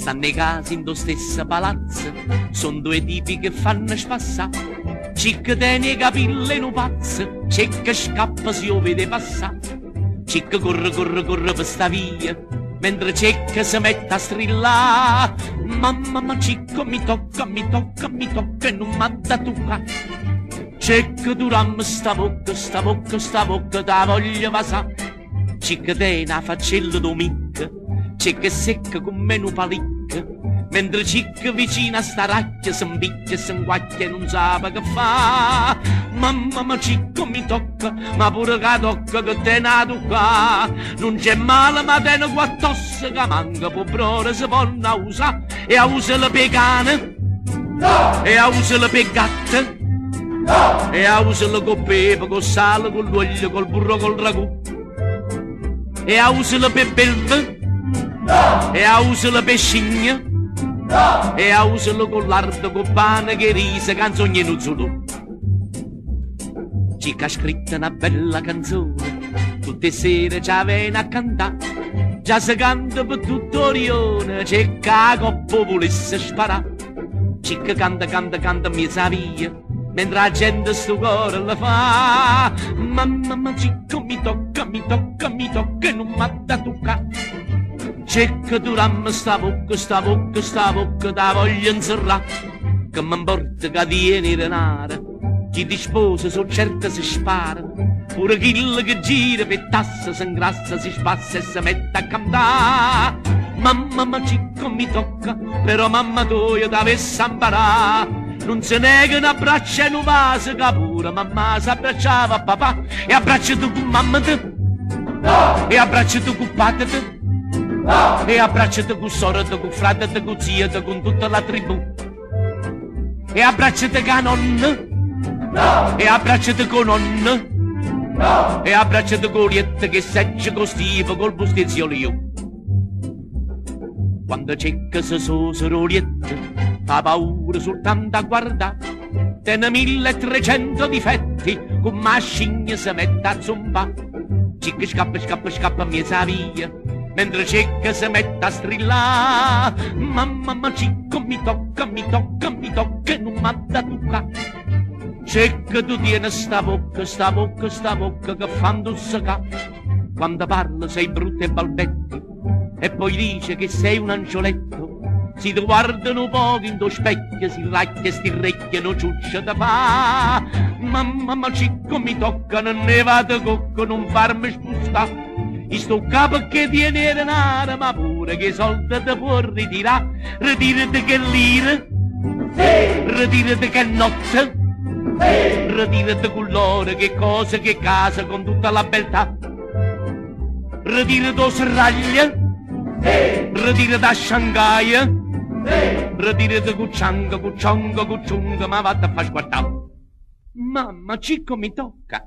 stanno nei casi in lo stesso palazzo, son due tipi che fanno spassare. Cicca tiene i capelli in un pazzo, c'è che scappa se lo vede passare. Cicca corre per sta via, mentre c'è che si mette a strillare. Mamma ma Cicco mi tocca e non m'ha da tocca. C'è che duramma sta bocca, da voglia va sa. Cicca tiene la faccella d'omicca, c'è che secca con meno palicca, mentre Cicca vicina a sta racchia s'impicchia, s'inguacchia e non sa che fa. Mamma ma Cicco mi tocca, ma pure che tocca che te ne tocca. Non c'è male ma te ne quattossa che manca, pobrore si può usare. E a usare per cane, no! E a usare per gatte, no! E a usare con pepe, con sale, con l'olio, col burro, col ragù. E a usare per belve, no! E a usare per scimmia, no! E a usare con l'ardo, con pane, che riso, canzoni e nuzzolo. Cicca ha scritto una bella canzone, tutte sere ci viene a cantare. Già si canta per tutto Orione, c'è che la coppa volesse sparare. Cicca canta mia via, mentre la gente sto cuore la fa. Mamma ma Cicco mi tocca e non m'ha da toccare. C'è che duramma sta bocca, da voglia inserrà. Che m'importa che tieni denaro, chi ti sposa so certo si spara. Pure chi che gira per tassa s'ingrassa, si spassa e si mette a cantare. Mamma ma Cicco mi tocca, però mamma tua t'avesse imparare. Non se nega un abbraccio e un vaso, che pure mamma si abbracciava a papà. E abbraccia tu con mamma te, no! E abbraccia tu con padre te, no! E abbraccia tu con sorella te, con frate te, con zia te, con tutta la tribù. E abbraccia te con nonna, no! E abbraccia te con nonna, no! E abbraccia te con liette che segge con stiva, col bustiziolo io. Quando c'è che si sosero liette, fa paura soltanto a guardare. Tiene 1300 difetti, con mascigna si mette a zomba. Cicca scappa mia via, mentre c'è che si mette a strillare. Mamma ma Cicco mi tocca e non m'ha da toccare. C'è che tu tieni sta bocca che fanno sacca. Quando parla sei brutta e balbetti, e poi dice che sei un angioletto. Si ti guardano un po' in tuo specchio, si racchia e stirrecchiano ciuccia da fa. Mamma ma Cicco mi tocca, non ne vado cocco, non farmi spostare. I sto capo che tiene denaro, ma pure che soldi ti può ritirare. Ritirati che lire, sì! Ritirati che notte, sì! Ritirati con l'oro, che cosa, che casa, con tutta la beltà. Ritirati serraglia, sì! Ritirati a Shanghai, sì! Ritirati cuccianga, ma vado a far squartare. Mamma Cicco mi tocca.